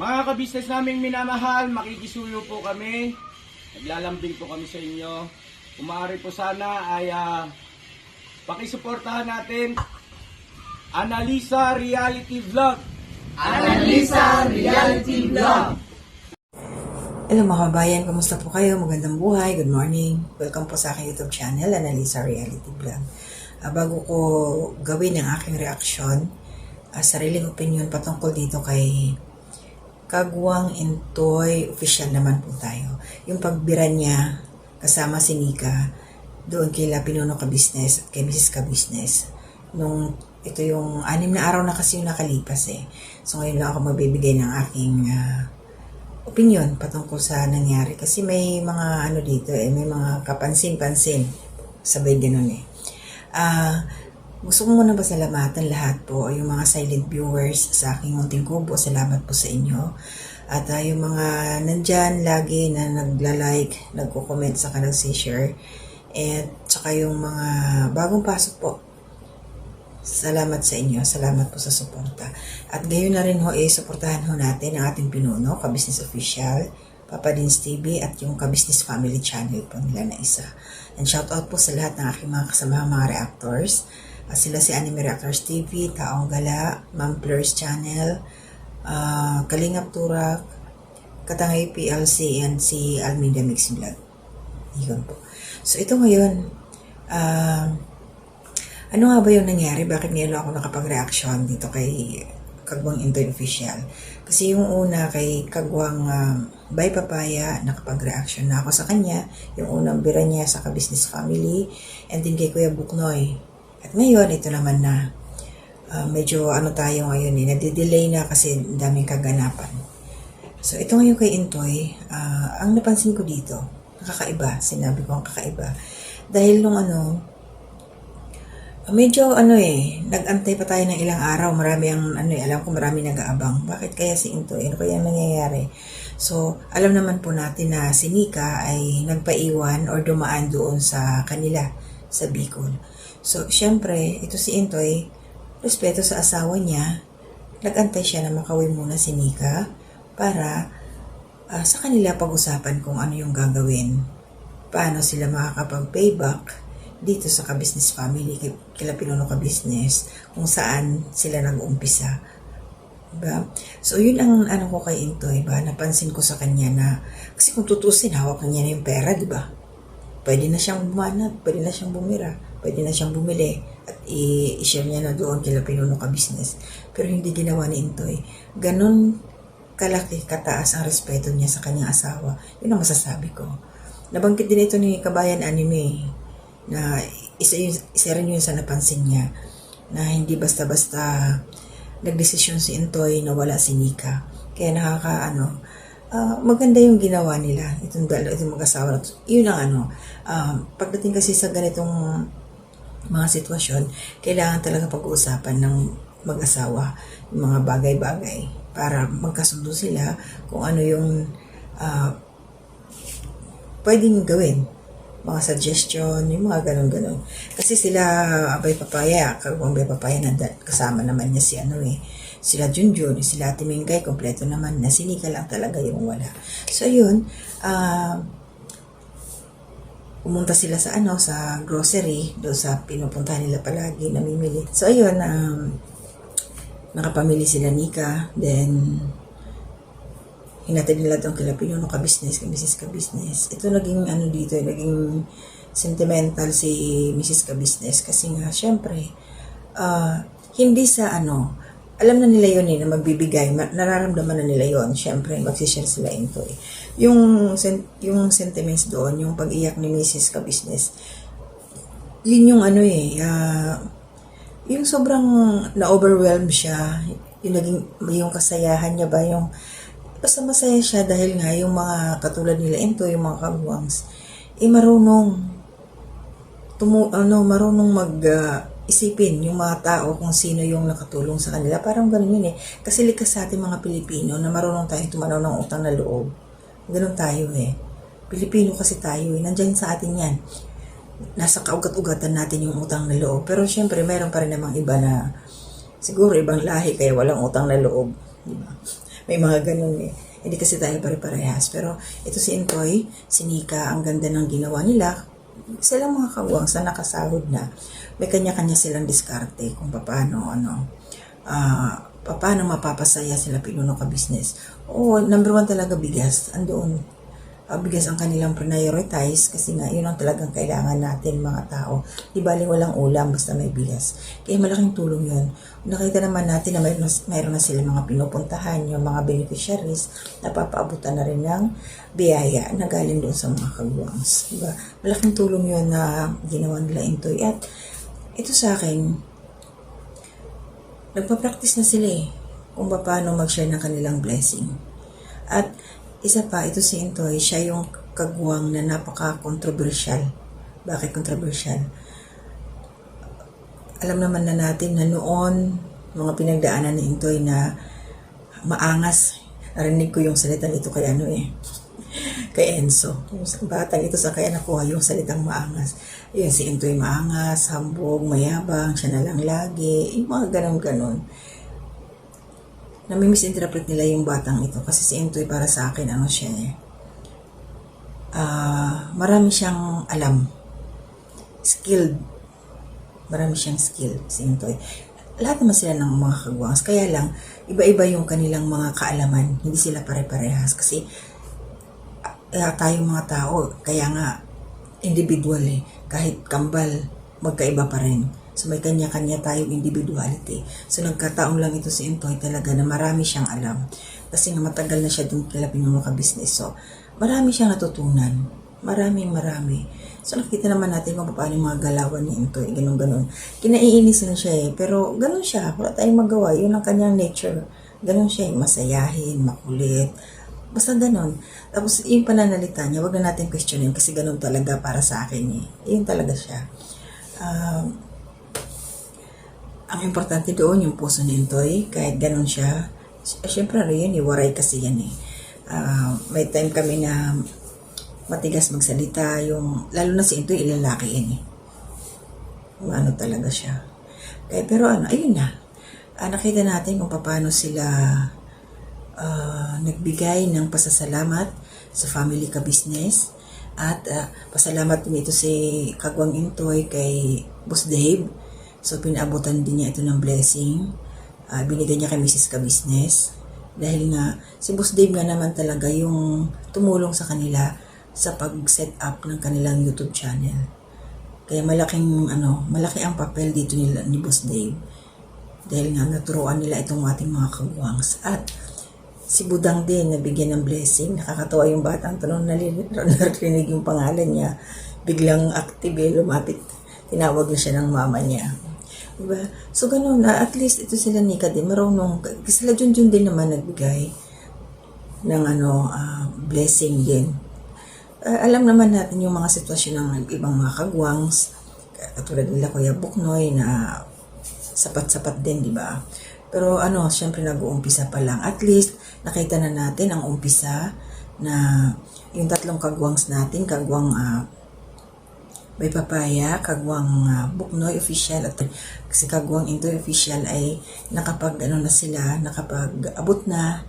Mga kabisnes naming minamahal, makikisuyo po kami. Naglalambing po kami sa inyo. Kung maaari po sana ay pakisuportahan natin Analisa Reality Vlog. Analisa Reality Vlog. Hello mga kabayan, kamusta po kayo? Magandang buhay, good morning. Welcome po sa aking YouTube channel, Analisa Reality Vlog. Bago ko gawin ang aking reaksyon, sariling opinion patungkol dito kay Kagwang Intoy, official naman po tayo. Yung pagbira niya kasama si Nika doon kay Pinuno Ka-Business at kay Mrs. Ka-Business. Ito yung 6 na araw na kasi yung nakalipas eh. So ngayon lang ako magbibigay ng aking opinion patungkol sa nangyari. Kasi may mga dito eh, may mga kapansin-pansin. Sabay ganun eh. Gusto ko muna pasalamatan lahat po, yung mga silent viewers sa aking munting kubo. Salamat po sa inyo. At yung mga nandyan lagi na nagla-like, nagko-comment, saka nag-share. At saka yung mga bagong pasok po. Salamat sa inyo. Salamat po sa suporta. At gayon na rin ho, suportahan ho natin ang ating pinuno, Ka-Business Official, Papa Dins TV, at yung Ka-Business Family Channel po nila na isa. And shout out po sa lahat ng aking mga kasamahang mga reactors. Sila si Anime Reactors TV, Taong Gala, Ma'am Fleurs Channel, Kalingap Turak, Katangay PLC, and si Almeida Mix Vlog. Yun po. So ito ngayon, ano nga ba yung nangyari? Bakit ngayon ako nakapag-reaction dito kay Kagwang Intoy Official? Kasi yung una kay Kagwang by Papaya, nakapag-reaction na ako sa kanya. Yung unang bira niya sa Ka-Business Family, and din kay Kuya Buknoy. At ngayon, ito naman na medyo tayo ngayon eh, nadidelay na kasi daming kaganapan. So ito ngayon kay Intoy, ang napansin ko dito, nakakaiba, sinabi ko ang kakaiba. Dahil nung medyo nag-antay pa tayo ng ilang araw, marami ang alam ko marami nag-aabang. Bakit kaya si Intoy? Ano kaya nangyayari? So, alam naman po natin na si Nika ay nagpaiwan or dumaan doon sa kanila, sa Bicol. So, syempre, ito si Intoy, respeto sa asawa niya, nag-antay siya na makauwi muna si Nika para sa kanila pag-usapan kung ano yung gagawin. Paano sila makakapag-payback dito sa Ka-Business Family, kila Pinuno Ka-Business, kung saan sila nag-umpisa. Diba? So, yun ang ko kay Intoy, napansin ko sa kanya na, kasi kung tutusin, hawak na niya na yung pera, diba? Pwede na siyang bumanat, pwede na siyang bumira, pwede na siyang bumili at i-share niya na doon kila Pinuno Ka-Business. Pero hindi ginawa ni Intoy. Ganon kalaki, kataas ang respeto niya sa kanyang asawa. Yun ang masasabi ko. Nabanggit din ito ni Kabayan Anime na isa rin yun sa napansin niya na hindi basta-basta nagdesisyon si Intoy na wala si Nika. Kaya maganda yung ginawa nila, itong mag-asawa. Yun ang pagdating kasi sa ganitong mga sitwasyon, kailangan talaga pag-uusapan ng mag-asawa yung mga bagay-bagay para magkasundo sila kung ano yung pwedeng gawin. Mga suggestion, yung mga ganon-ganon. Kasi sila, Abay Papaya, Kagwang Bay Papaya, kasama naman niya si sila Junjun, sila Ate Mingkay, kompleto naman na, si Nika lang talaga yung wala. So, yun, pumunta sila sa sa grocery, doon sa pinupuntahan nila palagi, namimili. So, ayun, nakapamili sila Nika, then, hinatid nila doon kila Pinuno Ka-Business, kay Mrs. Ka-Business. Ito naging, dito, naging sentimental si Mrs. Ka-Business, kasi nga, syempre, hindi sa alam na nila yun na magbibigay, nararamdaman na nila yun. Siyempre, magsishare sila into Yung sentiments doon, yung pag-iyak ni Mrs. Ka-Business, yun yung yung sobrang na-overwhelm siya, yung kasayahan niya ba, yung basta masaya siya dahil nga yung mga katulad nila into, yung mga kagwangs, marunong isipin yung mga tao kung sino yung nakatulong sa kanila. Parang ganun yun eh. Kasi likas sa ating mga Pilipino na marunong tayo tumanaw ng utang na loob. Ganun tayo eh. Pilipino kasi tayo eh. Nandiyan sa atin yan. Nasa kaugat-ugatan natin yung utang na loob. Pero syempre, mayroon pa rin namang iba na siguro ibang lahi kaya walang utang na loob. Diba? May mga ganun eh. Hindi kasi tayo pare-parehas. Pero ito si Intoy, si Nika, ang ganda ng ginawa nila. Silang mga kagwang sa nakasahod na. May kanya-kanya silang diskarte kung paano, paano mapapasaya sila pinuno ka business. Oo, number one talaga bigas. Andoon. Bigas ang kanilang prioritize kasi nga yun ang talagang kailangan natin mga tao. Di bali walang ulam basta may bigas. Kaya malaking tulong yun. Nakita naman natin na mayroon na sila mga pinupuntahan, yung mga beneficiaries na papaabutan na rin ng biyaya na galing doon sa mga kagwangs. Diba? Malaking tulong yun na ginawa nila Intoy. At ito sa akin, nagpa-practice na sila kung paano mag-share ng kanilang blessing. At isa pa, ito si Intoy, siya yung kagwang na napaka-controversial. Bakit controversial? Alam naman na natin na noon, mga pinagdaanan ni Intoy na maangas. Narinig ko yung salitang ito kay kay Enzo. Yung batang ito sa kaya nakuha yung salitang maangas. Yun, si Intoy maangas, hambog, mayabang, siya na lang lagi, yung mga ganon-ganon. Nami-misinterpret nila yung batang ito kasi si Intoy para sa akin siya marami siyang alam, skilled, marami siyang skill si Intoy. Lahat naman sila ng mga kagwangs, kaya lang iba-iba yung kanilang mga kaalaman, hindi sila pare-parehas kasi tayong mga tao, kaya nga individual kahit kambal magkaiba pa rin. So may kanya-kanya tayong individuality. So nagkataon lang ito si Intoy talaga na marami siyang alam. Kasi nga matagal na siya dun kila pinuno ka business. So marami siyang natutunan. Marami. So nakita naman natin kung paano yung mga galawan ni Intoy. Ganun. Kinaiinis na siya pero ganun siya. Wala tayong magawa. Yun ang kanyang nature. Ganun siya masayahin, makulit. Basta ganun. Tapos yung pananalita niya, wag na natin questionin kasi ganun talaga para sa akin Yun talaga siya. Ang importante doon yung puso ni Intoy, kahit ganun siya. Siyempre rin waray kasi yan may time kami na matigas magsalita, lalo na si Intoy, ilalaki yan Ano talaga siya. Kaya, pero ayun na. Nakita natin kung paano sila nagbigay ng pasasalamat sa family ka business. At pasalamat din ito si Kagwang Intoy kay Boss Dave. So, pinaabutan din niya ito ng blessing. Binigay niya kay Mrs. Ka-Business. Dahil nga, si Boss Dave nga naman talaga yung tumulong sa kanila sa pag-set up ng kanilang YouTube channel. Kaya malaki ang papel dito ni Boss Dave. Dahil nga, naturuan nila itong ating mga kagwangs. At si Budang din, nabigyan ng blessing. Nakakatawa yung batang tanong, narinig yung pangalan niya. Biglang active, lumapit. Tinawag na siya ng mama niya. Diba? So, ganun na. At least, ito sila Nika din. Marunong. Kasi sila Junjun din naman nagbigay ng blessing din. Alam naman natin yung mga sitwasyon ng ibang mga kagwangs. Katulad nila Kuya Buknoy na sapat-sapat din, di ba? Pero syempre nag-uumpisa pa lang. At least, nakita na natin ang umpisa na yung tatlong kagwangs natin, kagwang Bay Papaya, kagwang Buknoy official at si kagwang Intoy official ay nakapag-abot na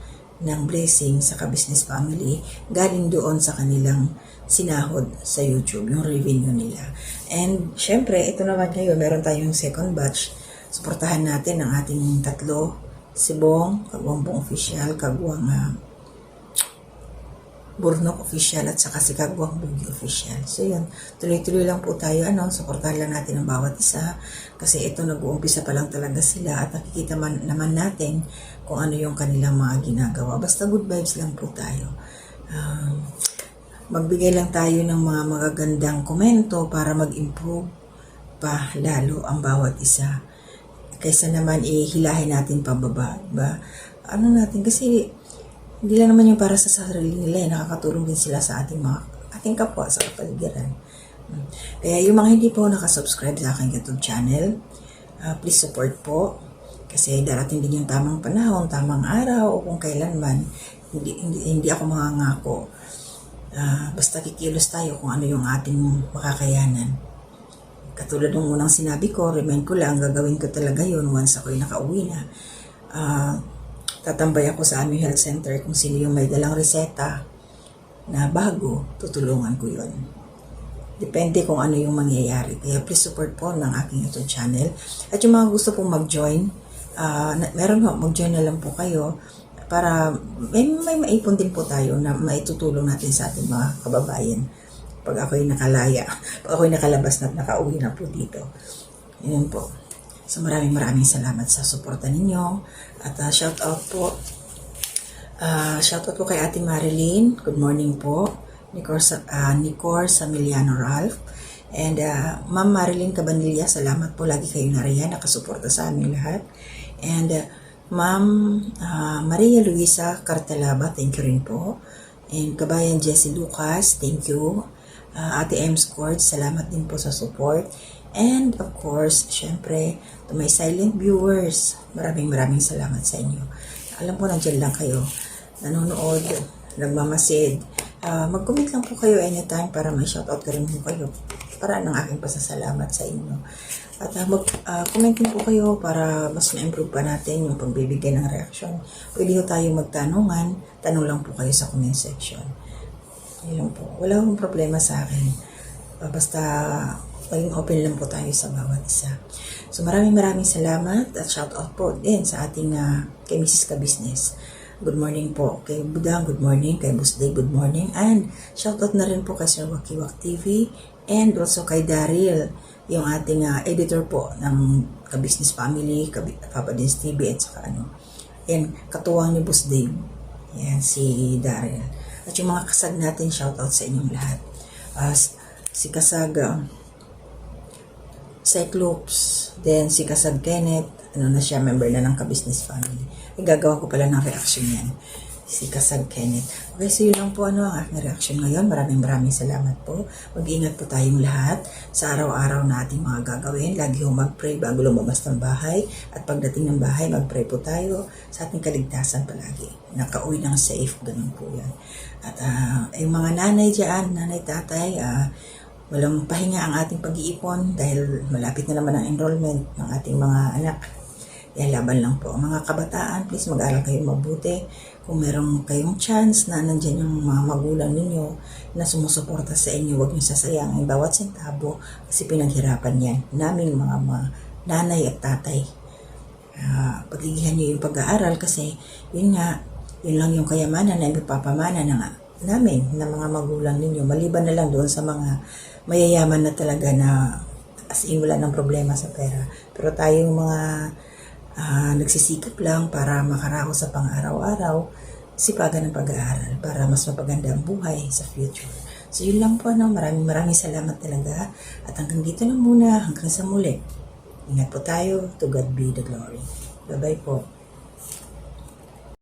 ng blessing sa ka-business family galing doon sa kanilang sinahod sa YouTube, yung revenue nila. And syempre, ito naman ngayon, meron tayong second batch. Suportahan natin ang ating tatlo, si Bong, kagwang Bong official, kagwang Burnok official at saka si Kagwang Bugi official. So yun, tuloy-tuloy lang po tayo, suportahan lang natin ang bawat isa kasi ito nag-uumpisa pa lang talaga sila at nakikita naman natin kung ano yung kanilang mga ginagawa. Basta good vibes lang po tayo. Magbigay lang tayo ng mga magagandang komento para mag-improve pa lalo ang bawat isa. Kaysa naman ihilahin natin pababa, diba? Kasi hindi lang naman yung para sa sarili nila, nakakatulong din sila sa ating kapwa sa kapaligiran. Kaya yung mga hindi po nakasubscribe sa aking YouTube channel, please support po. Kasi darating din yung tamang panahon, tamang araw, o kung kailanman, hindi ako mangangako. Basta kikilos tayo kung ano yung ating makakayanan. Katulad ng unang sinabi ko, remind ko lang, gagawin ko talaga yun once ako'y nakauwi na. tatambay ako sa aming health center kung sino yung may dalang reseta na bago, tutulungan ko yun. Depende kung ano yung mangyayari. Kaya please support po ng aking YouTube channel. At yung mga gusto pong mag-join, meron ho, mag-join na lang po kayo para may maipon din po tayo na maitutulong natin sa ating mga kababayan. Pag ako'y nakalaya, pag ako'y nakalabas na nakauwi na po dito. Yun po. So maraming salamat sa suporta ninyo. At shout out po kay Ate Marilyn. Good morning po. Nicor Samiliano Ralph. And Ma'am Marilyn Cabanilla, salamat po. Lagi kayo nariyan. Nakasuporta sa aming lahat. And Ma'am Maria Luisa Cartalaba, thank you rin po. And Kabayan Jessie Lucas, thank you. Ate M. Scored, salamat din po sa support. And of course, syempre, to my silent viewers, maraming salamat sa inyo. Alam ko nandiyan lang kayo, nanonood, nagmamasid. Mag-comment lang po kayo anytime para may shoutout ka rin po kayo. Para ng aking pasasalamat sa inyo. At mag-comment din po kayo para mas na-improve pa natin yung pagbibigay ng reaction. Pwede ho tayo magtanungan, tanong lang po kayo sa comment section. Yun lang po. Wala akong problema sa akin. Basta maging open lang po tayo sa bawat isa. So maraming salamat at shout out po din sa ating kay Mrs. Ka-Business. Good morning po kay Budang, good morning kay Busday, good morning, and shout out na rin po kay Sir Wakiwak TV and also kay Daryl, yung ating editor po ng Ka-Business Family, Papa Dins TV at saka and katuwang ni Busday, yan si Daryl. At yung mga kasag natin, shout out sa inyong lahat. Si Kasag Cyclops, then si Kasag Kenneth, na siya, member na ng Ka-Business Family. Gagawa ko pala ng reaction yan. Si Kasag Kenneth. Okay, so yun lang po ang aking reaction ngayon. Maraming salamat po. Mag-ingat po tayong lahat sa araw-araw na ating mga gagawin. Lagi ho mag-pray bago lumabas ng bahay. At pagdating ng bahay, mag-pray po tayo sa ating kaligtasan palagi. Nakauwi ng safe, ganun po yan. At yung mga nanay dyan, nanay, tatay, walang pahinga ang ating pag-iipon dahil malapit na naman ang enrollment ng ating mga anak. Laban lang po. Mga kabataan, please mag-aral kayo mabuti. Kung meron kayong chance na nandyan yung mga magulang ninyo na sumusuporta sa inyo, huwag nyo sasayangin bawat sentabo kasi pinaghirapan yan. Naming mga nanay at tatay. Pagigihan nyo yung pag-aaral kasi yun nga, yun lang yung kayamanan na ipapamana namin na mga magulang ninyo. Maliban na lang doon sa mga mayayaman na talaga na as in wala ng problema sa pera. Pero tayong mga nagsisikap lang para makarako sa pang-araw-araw, sipagan ng pag-aaral para mas mapaganda ang buhay sa future. So yun lang po, maraming salamat talaga at hanggang dito na muna, hanggang sa muli. Ingat po tayo, to God be the glory. Bye-bye po.